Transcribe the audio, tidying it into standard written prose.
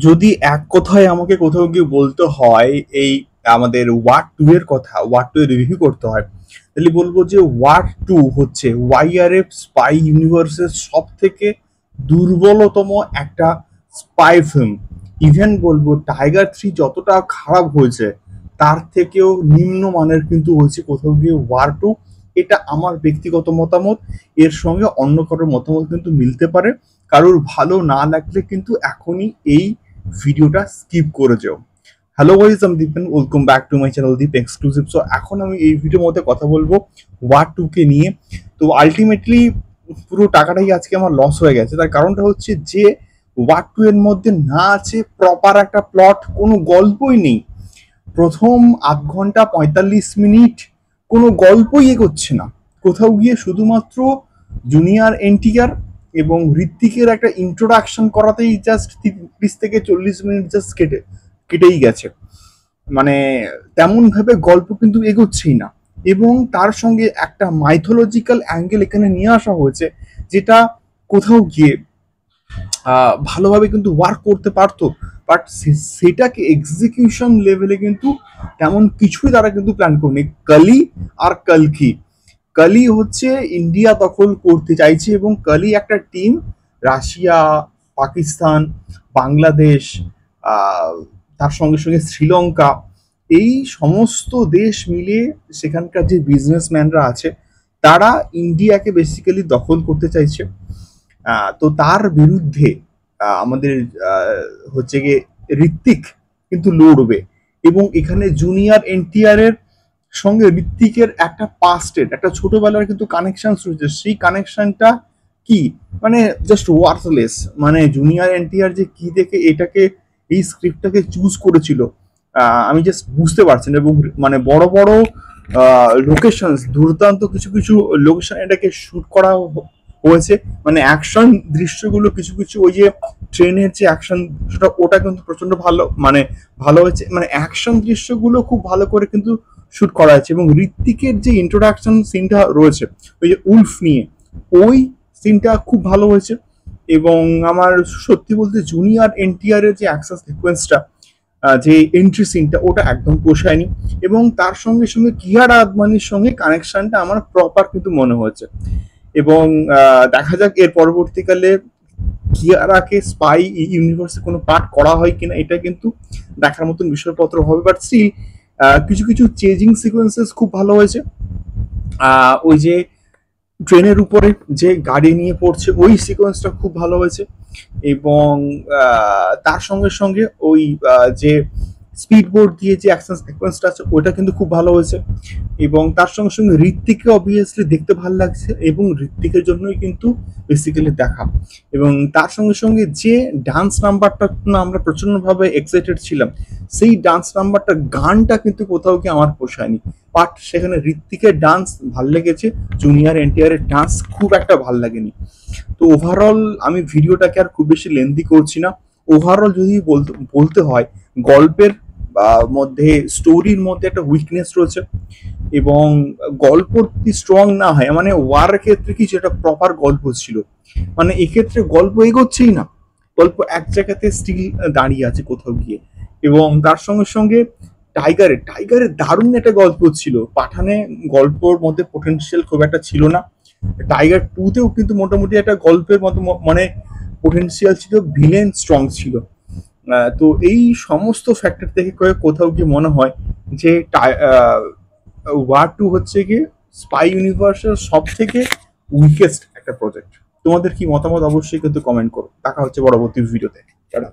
যদি এক কথায় আমাকে কোথাও গিয়ে বলতে হয় এই আমাদের ওয়ার টু এর কথা, ওয়ার টু এর রিভিউ করতে হয়, তাহলে বলবো যে ওয়ার টু হচ্ছে ওয়াইআরএফ স্পাই ইউনিভার্সের সব থেকে দুর্বলতম একটা স্পাই ফিল্ম। ইভেন বলবো টাইগার থ্রি যতটা খারাপ হয়েছে তার থেকেও নিম্নমানের কিন্তু হয়েছে কোথাও গিয়ে ওয়ার টু। এটা আমার ব্যক্তিগত মতামত, এর সঙ্গে অন্য কারোর মতামত কিন্তু মিলতে পারে। কারোর ভালো না লাগলে কিন্তু এখনই এই ভিডিওটা স্কিপ করে যাও। হ্যালো গাইস, আমি Dipen, welcome back to my channel Deep exclusive. So এখন আমি এই ভিডিওর মধ্যে কথা বলবো ওয়ার টু কে নিয়ে। তো আলটিমেটলি পুরো টাকাটাই আজকে আমার লস হয়ে গেছে। তার কারণটা হচ্ছে যে ওয়ার টু এর মধ্যে না আছে প্রপার একটা প্লট, কোনো গল্পই নেই। প্রথম আধ ঘন্টা 45 মিনিট কোনো গল্পই এগোচ্ছে না। কোথাও গিয়ে শুধুমাত্র জুনিয়র এনটিআর এবং ঋত্বিকের একটা ইন্ট্রোডাকশন করাতেই জাস্ট 30 থেকে 40 মিনিট জাস্ট কেটেই গেছে। মানে তেমন ভাবে গল্প কিন্তু এগোচ্ছেই না। এবং তার সঙ্গে একটা মাইথোলজিক্যাল অ্যাঙ্গেল এখানে নিয়ে আসা হয়েছে, যেটা কোথাও গিয়ে ভালোভাবে কিন্তু ওয়ার্ক করতে পারতো, বাট সেটাকে এক্সিকিউশন লেভেলে কিন্তু তেমন কিছুই তারা কিন্তু প্ল্যান করেনি। কালি আর কালকি, কালি হচ্ছে ইন্ডিয়া দখল করতে চাইছে এবং কালি একটা টিম রাশিয়া, পাকিস্তান, বাংলাদেশ, আহ, তার সঙ্গে সঙ্গে শ্রীলঙ্কা, এই সমস্ত দেশ মিলিয়ে সেখানকার যে বিজনেসম্যানরা আছে তারা ইন্ডিয়াকে বেসিক্যালি দখল করতে চাইছে। তো তার বিরুদ্ধে আমাদের হচ্ছে গিয়ে ঋত্বিক কিন্তু লড়বে। এবং এখানে জুনিয়র এনটিআর এর সঙ্গে ঋত্বিকের একটা পাস্টের একটা ছোটবেলার কিন্তু কানেকশন রয়েছে। সেই কানেকশনটা কি, মানে জাস্ট ওয়ার্থলেস। মানে জুনিয়র এনটিআর যে কি দেখে এটাকে, এই স্ক্রিপ্টটাকে চুজ করেছিল, আমি জাস্ট বুঝতে পারছি না। এবং মানে বড় বড় লোকেশন, দুর্দান্ত কিছু কিছু লোকেশন এটাকে শুট করা হয়েছে। মানে অ্যাকশন দৃশ্যগুলো কিছু কিছু, ওই যে ট্রেনের যে অ্যাকশন, ওটা কিন্তু প্রচন্ড ভালো, মানে ভালো হয়েছে। মানে অ্যাকশন দৃশ্যগুলো খুব ভালো করে কিন্তু শুট করা হয়েছে। এবং ঋত্বিকের যে ইন্ট্রোডাকশন সিনটা রয়েছে ওই যে উলফ নিয়ে, ওই সিনটা খুব ভালো হয়েছে। এবং আমার সত্যি বলতে জুনিয়র এনটিআর এর যে অ্যাকশন সিকোয়েন্সটা, যে এন্ট্রি সিনটা, ওটা একদম পোষায়নি। এবং তার সঙ্গে সঙ্গে কিয়ারা আদমানির সঙ্গে কানেকশনটা আমার প্রপার কিন্তু মনে হয়েছে। এবং দেখা যাক এর পরবর্তীকালে কিয়ারাকে স্পাই ইউনিভার্সে কোনো পার্ট করা হয় কিনা, এটা কিন্তু দেখার মতন বিষয়পত্র হবে। বাট স্টিল কিছু কিছু চেজিং সিকোয়েন্সেস খুব ভালো হয়েছে। ওই যে ট্রেনের উপরে যে গাড়ি নিয়ে পড়ছে ওই সিকোয়েন্সটা খুব ভালো হয়েছে। এবং তার সঙ্গে সঙ্গে ওই যে স্পিড বোর্ড দিয়ে যে অ্যাকশন সিকোয়েন্সটা আছে ওটা কিন্তু খুব ভালো হয়েছে। এবং তার সঙ্গে সঙ্গে ঋত্বিককে অবভিয়াসলি দেখতে ভালো লাগছে এবং ঋত্বিকের জন্যই কিন্তু বেসিক্যালি দেখা। এবং তার সঙ্গে সঙ্গে যে ডান্স নাম্বারটা আমরা প্রচন্ডভাবে এক্সাইটেড ছিলাম, সেই ডান্স নাম্বারটা, গানটা কিন্তু কোথাও কি আমার পোষায়নি। বাট সেখানে ঋত্বিকের ডান্স ভাল লেগেছে, জুনিয়র এনটিআর এর ডান্স খুব একটা ভাল লাগেনি। তো ওভারঅল আমি ভিডিওটাকে আর খুব বেশি লেন্দি করছি না। ওভারঅল যদি বলতে হয়, গল্পের মধ্যে, স্টোরির মধ্যে একটা উইকনেস রয়েছে। এবং গল্প যদি স্ট্রং না হয়, মানে ওয়ার ক্ষেত্রে কি যেটা প্রপার গল্প ছিল, মানে এক্ষেত্রে গল্প এগোচ্ছেই না, গল্প এক জায়গাতে স্টিল দাঁড়িয়ে আছে কোথাও গিয়ে। এবং তার সঙ্গে সঙ্গে টাইগারের দারুণ একটা গল্প ছিল। পাঠানে গল্পর মধ্যে পোটেনশিয়াল খুব একটা ছিল না। টাইগার টু তেও কিন্তু মোটামুটি একটা গল্পের মতো মানে পোটেনশিয়াল ছিল, ভিলেন স্ট্রং ছিল। তো এই সমস্ত ফ্যাক্টর থেকে কোথাও গিয়ে মনে হয় যে ওয়ার টু হচ্ছে গিয়ে স্পাই ইউনিভার্সের সব থেকে উইকেস্ট একটা প্রজেক্ট। তোমাদের কি মতামত অবশ্যই কিন্তু কমেন্ট করো। দেখা হচ্ছে পরবর্তী ভিডিওতে। টাটা।